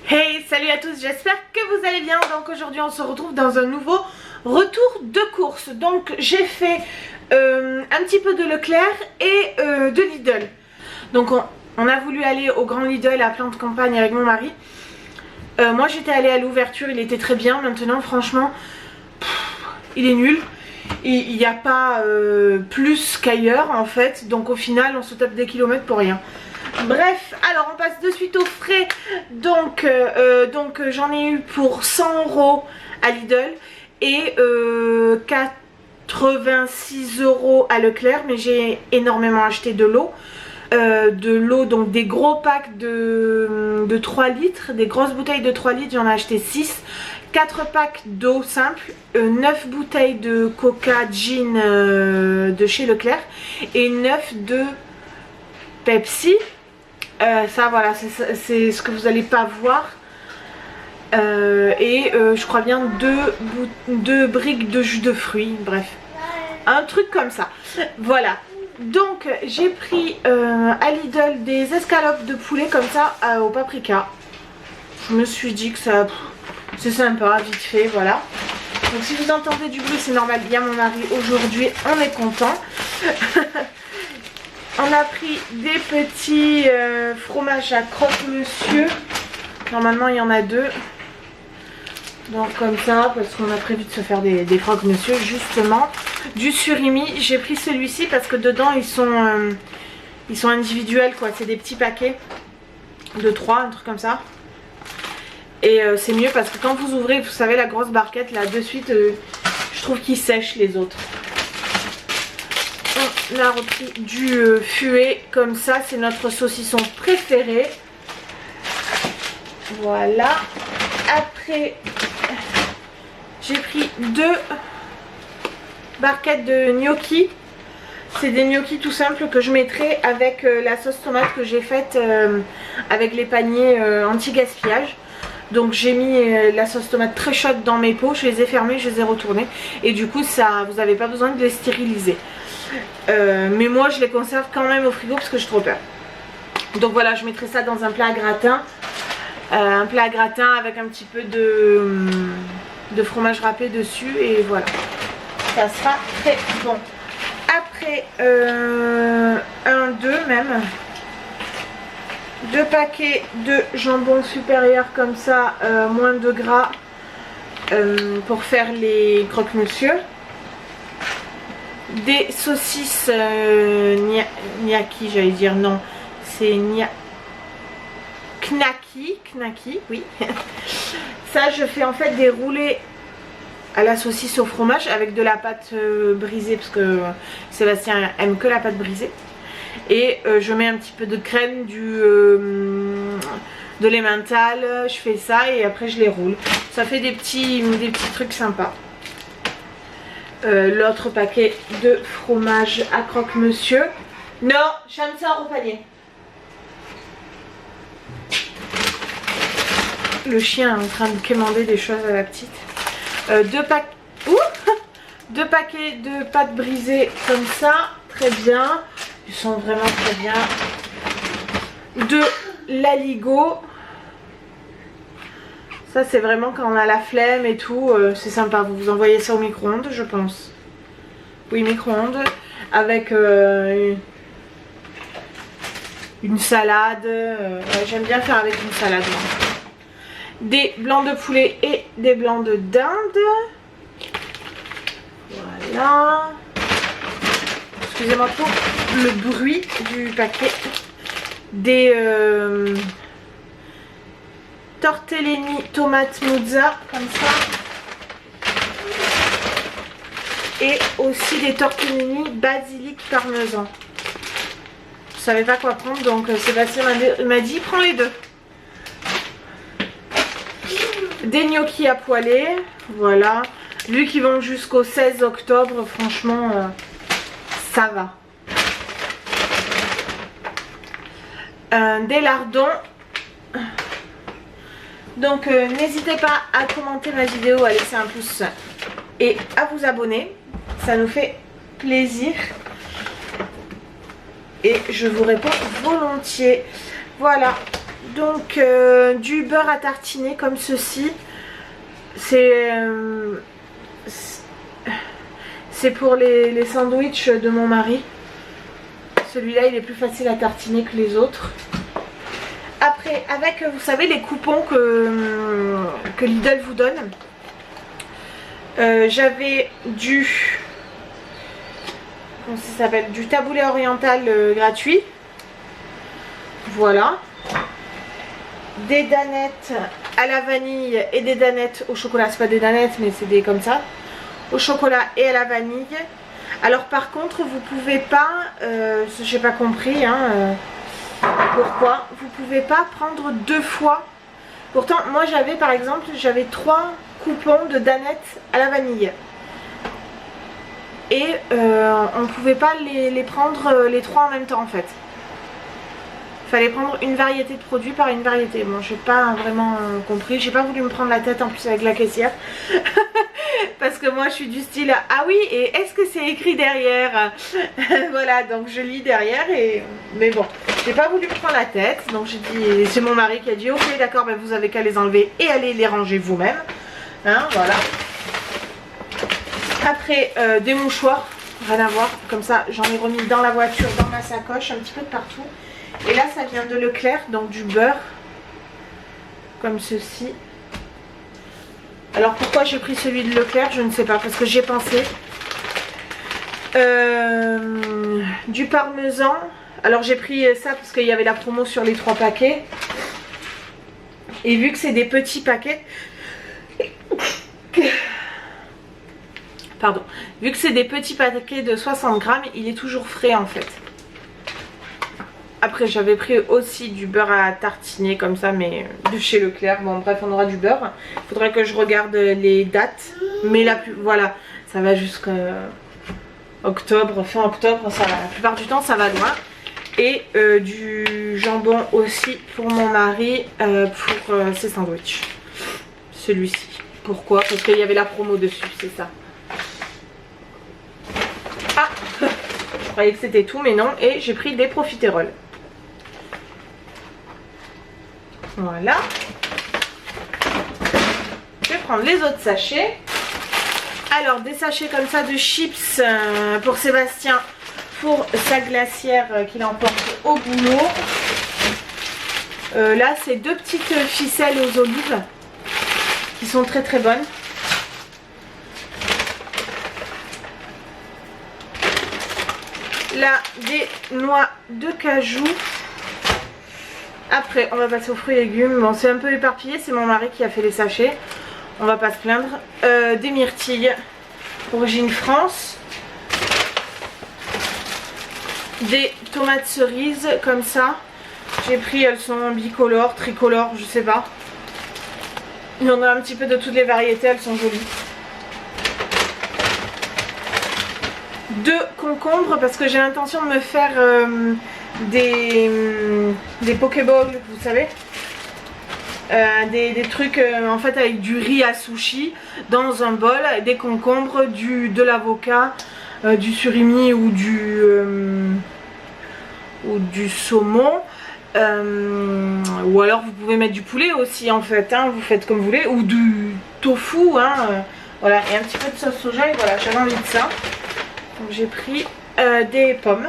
Hey, salut à tous, j'espère que vous allez bien. Donc aujourd'hui on se retrouve dans un nouveau retour de course. Donc j'ai fait un petit peu de Leclerc et de Lidl. Donc on a voulu aller au grand Lidl à Plante Campagne avec mon mari. Moi j'étais allée à l'ouverture, il était très bien. Maintenant franchement il est nul. Il n'y a pas plus qu'ailleurs en fait. Donc au final on se tape des kilomètres pour rien. Bref, alors on passe de suite au frais. Donc j'en ai eu pour 100 € à Lidl et 86 € à Leclerc. Mais j'ai énormément acheté de l'eau. Donc des gros packs de 3 litres, des grosses bouteilles de 3 litres, j'en ai acheté 6. 4 packs d'eau simple, 9 bouteilles de coca gin de chez Leclerc et 9 de Pepsi. Ça voilà, c'est ce que vous n'allez pas voir. Je crois bien 2 briques de jus de fruits, bref, un truc comme ça. Voilà, donc j'ai pris à Lidl des escalopes de poulet comme ça au paprika. Je me suis dit que ça c'est sympa, vite fait, voilà. Donc si vous entendez du bruit c'est normal, il y a mon mari aujourd'hui, on est content. On a pris des petits fromages à croque-monsieur. Normalement il y en a 2. Donc comme ça, parce qu'on a prévu de se faire des croque-monsieur justement. Du surimi, j'ai pris celui-ci parce que dedans ils sont individuels quoi. C'est des petits paquets de 3, un truc comme ça. Et c'est mieux parce que quand vous ouvrez, vous savez la grosse barquette là de suite, je trouve qu'ils sèchent les autres. On a repris du fuet comme ça, c'est notre saucisson préféré. Voilà. Après, j'ai pris 2 barquettes de gnocchi. C'est des gnocchis tout simples que je mettrai avec la sauce tomate que j'ai faite avec les paniers anti-gaspillage. Donc j'ai mis la sauce tomate très chaude dans mes pots, je les ai fermés, je les ai retournés. Et du coup ça, vous n'avez pas besoin de les stériliser. Mais moi je les conserve quand même au frigo parce que j'ai trop peur. Donc voilà, je mettrai ça dans un plat à gratin. Un plat à gratin avec un petit peu de fromage râpé dessus. Et voilà, ça sera très bon. Après, 2 même. 2 paquets de jambon supérieur comme ça, moins de gras pour faire les croque-monsieur. Des saucisses gnocchi, j'allais dire non, c'est knacky, oui. Ça je fais en fait des roulés à la saucisse au fromage avec de la pâte brisée parce que Sébastien aime que la pâte brisée. Et je mets un petit peu de crème, de l'emmental, je fais ça et après je les roule. Ça fait des petits trucs sympas. L'autre paquet de fromage à croque-monsieur. Non, Cham sort au panier. Le chien est en train de quémander des choses à la petite. 2 paquets de pâte brisée comme ça, très bien. Ils sont vraiment très bien. De l'aligot. Ça c'est vraiment quand on a la flemme et tout, c'est sympa. Vous envoyez ça au micro-ondes je pense. Oui, micro-ondes. Avec une salade. J'aime bien faire avec une salade. Des blancs de poulet et des blancs de dinde. Voilà. Excusez-moi pour le bruit du paquet. Des tortellini tomate mozza comme ça. Et aussi des tortellini basilic parmesan. Je savais pas quoi prendre donc Sébastien m'a dit prends les 2. Des gnocchis à poêler. Voilà. Vu qu'ils vont jusqu'au 16 octobre, franchement ça va. Des lardons. Donc n'hésitez pas à commenter ma vidéo, à laisser un pouce et à vous abonner, ça nous fait plaisir et je vous réponds volontiers. Voilà, Donc du beurre à tartiner comme ceci. C'est pour les sandwichs de mon mari. Celui-là il est plus facile à tartiner que les autres. Après avec vous savez les coupons que Lidl vous donne. J'avais du comment ça s'appelle, du taboulé oriental gratuit. Voilà. Des danettes à la vanille et des danettes au chocolat. C'est pas des danettes mais c'est des comme ça. Au chocolat et à la vanille. Alors par contre vous pouvez pas, j'ai pas compris hein, pourquoi, vous pouvez pas prendre 2 fois. Pourtant moi j'avais par exemple, j'avais 3 coupons de danettes à la vanille. Et on ne pouvait pas les prendre les 3 en même temps en fait. Il fallait prendre une variété de produits par une variété. Bon, j'ai pas vraiment compris. J'ai pas voulu me prendre la tête en plus avec la caissière. Parce que moi je suis du style ah oui, et est-ce que c'est écrit derrière? Voilà, donc je lis derrière et mais bon, j'ai pas voulu me prendre la tête. Donc j'ai dit, c'est mon mari qui a dit ok d'accord, ben vous avez qu'à les enlever et aller les ranger vous-même. Hein, voilà. Après des mouchoirs, rien à voir. Comme ça j'en ai remis dans la voiture, dans ma sacoche, un petit peu de partout. Et là ça vient de Leclerc, donc du beurre. Comme ceci. Alors pourquoi j'ai pris celui de Leclerc, je ne sais pas, parce que j'ai pensé. Du parmesan. Alors j'ai pris ça parce qu'il y avait la promo sur les 3 paquets. Et vu que c'est des petits paquets. Pardon. Vu que c'est des petits paquets de 60 grammes, il est toujours frais en fait. Après j'avais pris aussi du beurre à tartiner comme ça, mais de chez Leclerc. Bon bref, on aura du beurre. Il faudrait que je regarde les dates. Mais là, voilà, ça va jusqu'à octobre, fin octobre, ça va. La plupart du temps ça va loin. Et du jambon aussi pour mon mari pour ses sandwichs. Celui-ci. Pourquoi? Parce qu'il y avait la promo dessus, c'est ça. Ah, je croyais que c'était tout mais non. Et j'ai pris des profiteroles. Voilà. Je vais prendre les autres sachets. Alors des sachets comme ça de chips pour Sébastien pour sa glacière qu'il emporte au boulot. Là c'est 2 petites ficelles aux olives qui sont très très bonnes. Là des noix de cajou. Après on va passer aux fruits et légumes. Bon c'est un peu éparpillé, c'est mon mari qui a fait les sachets. On va pas se plaindre. Des myrtilles origine France. Des tomates cerises comme ça. J'ai pris, elles sont bicolores, tricolores, je sais pas. Il y en a un petit peu de toutes les variétés, elles sont jolies. 2 concombres parce que j'ai l'intention de me faire des pokéballs, vous savez. Des trucs en fait avec du riz à sushi dans un bol, des concombres, de l'avocat, du surimi ou du saumon, ou alors vous pouvez mettre du poulet aussi en fait, hein, vous faites comme vous voulez, ou du tofu, hein, voilà, et un petit peu de sauce soja, et voilà, j'avais envie de ça. Donc j'ai pris des pommes,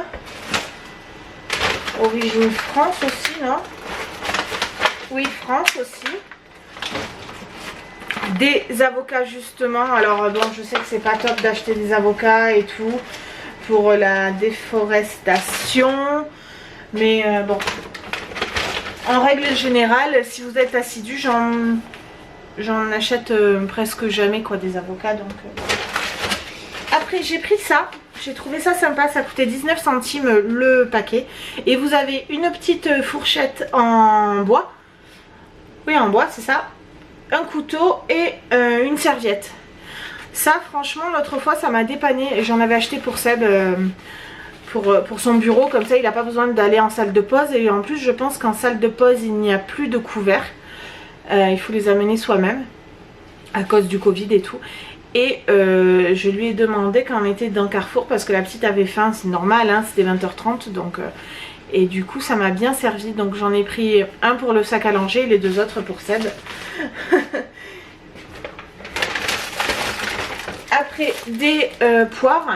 origine France aussi, non? Oui, France aussi. Des avocats justement. Alors bon, je sais que c'est pas top d'acheter des avocats et tout pour la déforestation. Mais bon. En règle générale, si vous êtes assidu, j'en achète presque jamais quoi des avocats. Donc après j'ai pris ça. J'ai trouvé ça sympa, ça coûtait 19 centimes le paquet. Et vous avez une petite fourchette en bois. Oui, en bois, c'est ça. Un couteau et une serviette. Ça, franchement, l'autre fois, ça m'a dépanné. J'en avais acheté pour Seb, pour son bureau. Comme ça, il n'a pas besoin d'aller en salle de pause. Et en plus, je pense qu'en salle de pause, il n'y a plus de couverts. Il faut les amener soi-même. À cause du Covid et tout. Et je lui ai demandé quand on était dans Carrefour. Parce que la petite avait faim, c'est normal, hein, c'était 20h30. Donc Et du coup ça m'a bien servi. Donc j'en ai pris un pour le sac à langer et les 2 autres pour Seb. Après des poires.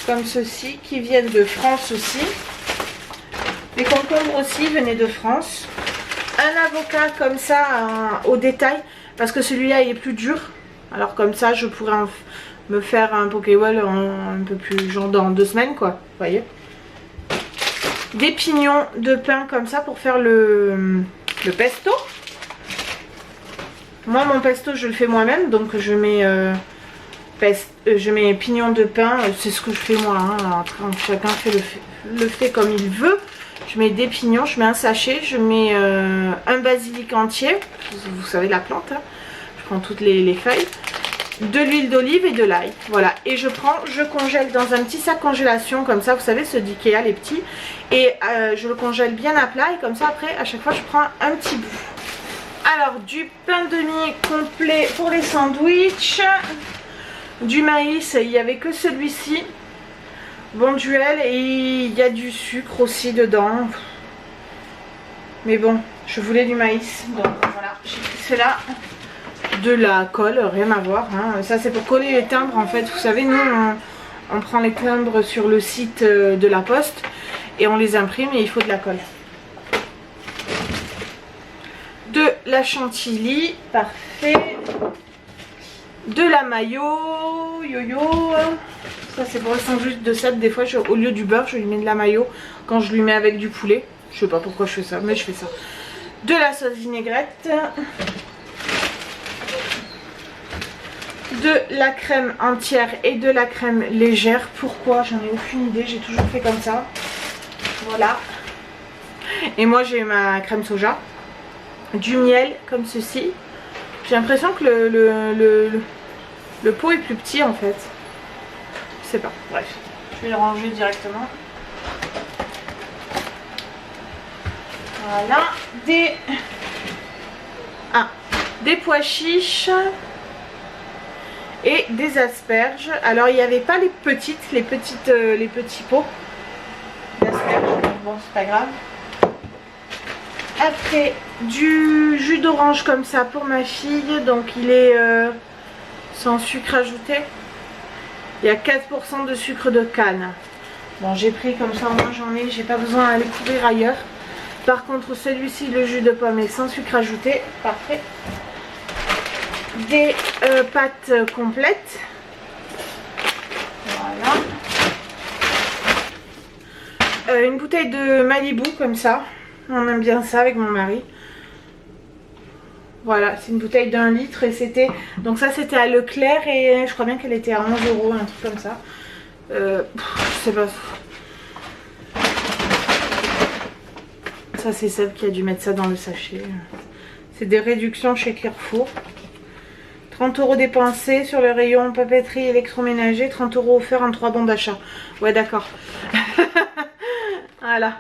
Comme ceci, qui viennent de France aussi. Les concombres aussi venaient de France. Un avocat comme ça au détail. Parce que celui-là il est plus dur. Alors comme ça je pourrais me faire un Pokéball un peu plus genre dans 2 semaines quoi. Vous voyez. Des pignons de pain comme ça pour faire le pesto. Moi mon pesto je le fais moi-même. Donc je mets pignons de pain. C'est ce que je fais moi. Hein. Après chacun le fait comme il veut. Je mets des pignons, je mets un sachet, je mets un basilic entier, vous savez la plante, hein. Je prends toutes les feuilles, de l'huile d'olive et de l'ail, voilà. Et je congèle dans un petit sac congélation comme ça, vous savez ceux d'Ikea les petits, et je le congèle bien à plat et comme ça après à chaque fois je prends un petit bout. Alors du pain de mie complet pour les sandwichs, du maïs, il n'y avait que celui-ci. Bonduelle et il y a du sucre aussi dedans. Mais bon, je voulais du maïs. Donc voilà, j'ai pris cela. De la colle, rien à voir. Hein. Ça c'est pour coller les timbres en fait. Vous savez, nous on prend les timbres sur le site de la poste et on les imprime et il faut de la colle. De la chantilly, parfait. De la mayo, yo-yo. Ça c'est pour le sandwich de Seb. Des fois au lieu du beurre je lui mets de la mayo quand je lui mets avec du poulet. Je sais pas pourquoi je fais ça mais je fais ça. De la sauce vinaigrette. De la crème entière et de la crème légère. Pourquoi? J'en ai aucune idée. J'ai toujours fait comme ça. Voilà. Et moi j'ai ma crème soja. Du miel comme ceci. J'ai l'impression que le pot est plus petit en fait. Je sais pas, bref. Je vais le ranger directement. Voilà. Des pois chiches. Et des asperges. Alors il n'y avait pas les petits pots d'asperges. Bon c'est pas grave. Après du jus d'orange comme ça pour ma fille. Donc il est sans sucre ajouté. Il y a 4% de sucre de canne. Bon j'ai pris comme ça, moi j'en ai. J'ai pas besoin d'aller courir ailleurs. Par contre celui-ci, le jus de pomme est sans sucre ajouté. Parfait. Des pâtes complètes. Voilà. Une bouteille de Malibu comme ça. On aime bien ça avec mon mari. Voilà, c'est une bouteille d'1 litre et c'était... Donc ça c'était à Leclerc et je crois bien qu'elle était à 11 €, un truc comme ça. Je sais pas. Ça c'est Seb qui a dû mettre ça dans le sachet. C'est des réductions chez Carrefour. 30 € dépensés sur le rayon papeterie électroménager, 30 € offerts en 3 bons d'achat. Ouais d'accord. Voilà.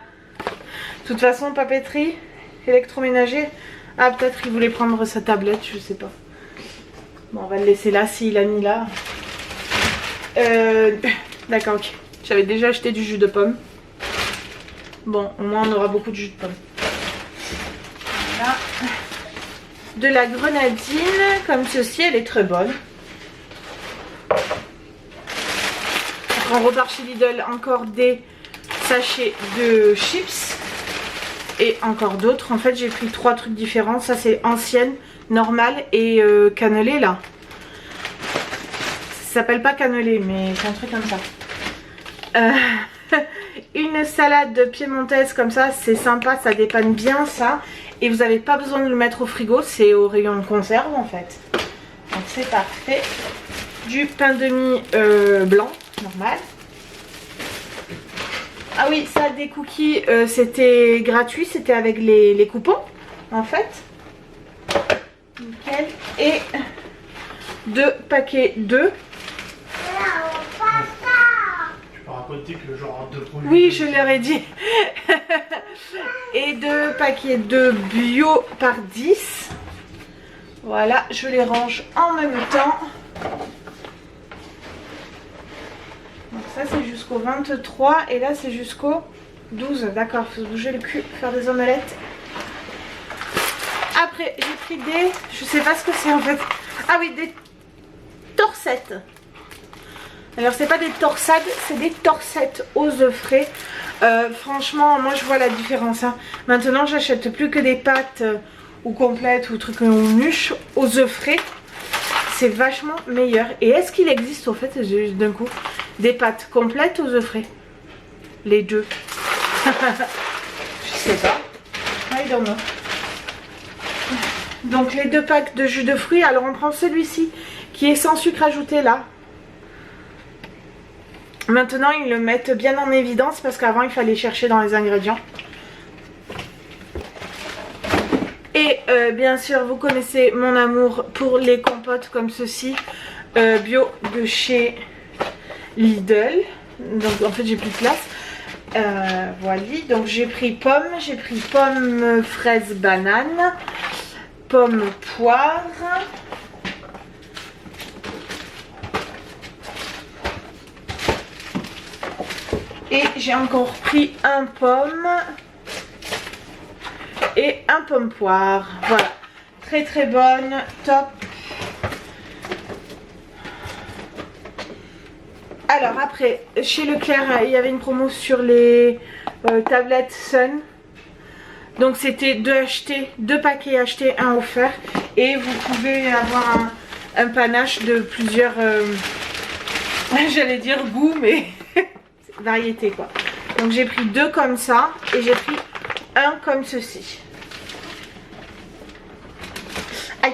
De toute façon, papeterie, électroménager. Ah, peut-être il voulait prendre sa tablette, je sais pas. Bon, on va le laisser là s'il a mis là. D'accord, ok. J'avais déjà acheté du jus de pomme. Bon, au moins on aura beaucoup de jus de pomme. Voilà. De la grenadine, comme ceci, elle est très bonne. On repart chez Lidl, encore des sachets de chips. Et encore d'autres. En fait j'ai pris 3 trucs différents. Ça c'est ancienne, normale et cannelée là. Ça s'appelle pas cannelée mais c'est un truc comme ça. Une salade piémontaise comme ça, c'est sympa, ça dépanne bien ça. Et vous n'avez pas besoin de le mettre au frigo, c'est au rayon de conserve en fait. Donc c'est parfait. Du pain de mie blanc, normal. Ah oui, ça des cookies, c'était gratuit, c'était avec les coupons en fait. Nickel. Et 2 paquets d'œufs. Tu peux raconter que genre 2 produits. Oui, je leur ai dit. Et 2 paquets de bio par 10. Voilà, je les range en même temps. Donc ça c'est jusqu'au 23 et là c'est jusqu'au 12. D'accord, faut se bouger le cul, faire des omelettes. Après j'ai pris des, je sais pas ce que c'est en fait. Ah oui, des torsettes. Alors c'est pas des torsades, c'est des torsettes aux œufs frais. Franchement moi je vois la différence hein. Maintenant j'achète plus que des pâtes ou complètes ou trucs ou mûches aux œufs frais. C'est vachement meilleur. Et est-ce qu'il existe au fait d'un coup des pâtes complètes aux œufs frais? Les deux. Je sais pas. I don't know. Donc les 2 packs de jus de fruits. Alors on prend celui-ci qui est sans sucre ajouté là. Maintenant ils le mettent bien en évidence parce qu'avant il fallait chercher dans les ingrédients. Et bien sûr vous connaissez mon amour pour les compotes comme ceci, bio de chez Lidl. Donc en fait j'ai plus de place. Voilà, donc j'ai pris pomme, fraise, banane, pomme, poire. Et j'ai encore pris un pomme et un pomme poire. Voilà, très très bonne, top. Alors après, chez Leclerc, il y avait une promo sur les tablettes Sun. Donc c'était 2 paquets achetés, 1 offert. Et vous pouvez avoir un panache de plusieurs, j'allais dire goûts, mais variété quoi. Donc j'ai pris 2 comme ça et j'ai pris un comme ceci. Aïe.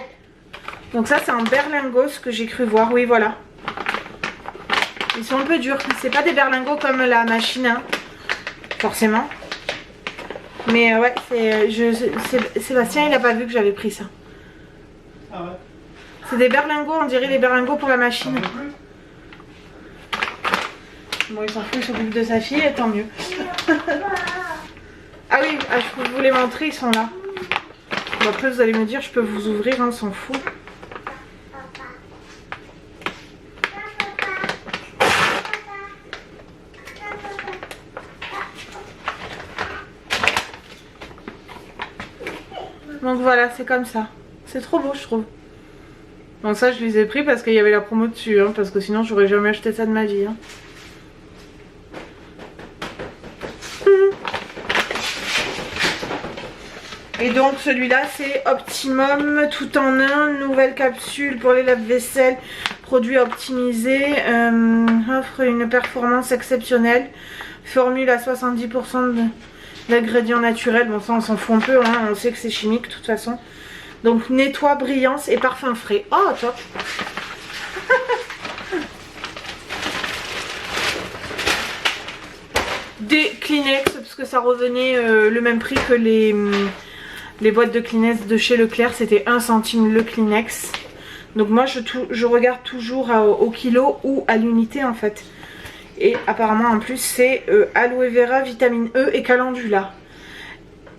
Donc ça c'est un berlingot que j'ai cru voir, oui voilà. Ils sont un peu durs, c'est pas des berlingots comme la machine hein, forcément. Mais ouais, Sébastien il a pas vu que j'avais pris ça. Ah ouais. C'est des berlingots, on dirait les berlingots pour la machine. Bon il s'en fout, il s'occupe de sa fille et tant mieux. Ah oui, je peux vous les montrer, ils sont là. Bon, après vous allez me dire je peux vous ouvrir, on s'en fout. Donc voilà, c'est comme ça. C'est trop beau je trouve. Donc ça je les ai pris parce qu'il y avait la promo dessus hein, parce que sinon j'aurais jamais acheté ça de ma vie hein. Et donc celui-là c'est Optimum tout en un, nouvelle capsule pour les lave-vaisselle, produit optimisé, offre une performance exceptionnelle, formule à 70% d'ingrédients naturels, bon ça on s'en fout un peu, hein, on sait que c'est chimique de toute façon. Donc nettoie, brillance et parfum frais. Oh top. Des Kleenex parce que ça revenait le même prix que les boîtes de Kleenex de chez Leclerc, c'était 1 centime le Kleenex. Donc moi je regarde toujours au kilo ou à l'unité en fait. Et apparemment en plus c'est aloe vera, vitamine E et calendula.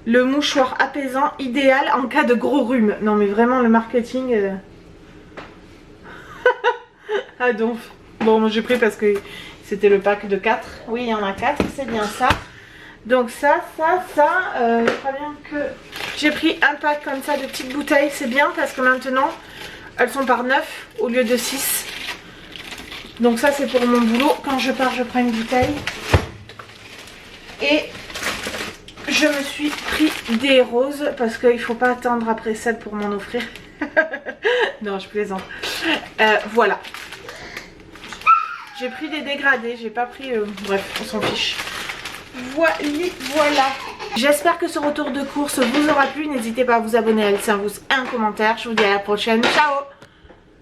Le mouchoir apaisant idéal en cas de gros rhume. Non mais vraiment le marketing... Ah donc. Bon moi j'ai pris parce que c'était le pack de 4. Oui il y en a 4, c'est bien ça. Donc ça, je crois bien que j'ai pris un pack comme ça de petites bouteilles. C'est bien parce que maintenant elles sont par 9 au lieu de 6. Donc ça c'est pour mon boulot. Quand je pars je prends une bouteille. Et je me suis pris des roses parce qu'il ne faut pas attendre après celle pour m'en offrir. Non je plaisante. Voilà. J'ai pris des dégradés, j'ai pas pris... bref, on s'en fiche. Voilà. J'espère que ce retour de course vous aura plu. N'hésitez pas à vous abonner, à laisser un pouce, un commentaire. Je vous dis à la prochaine. Ciao.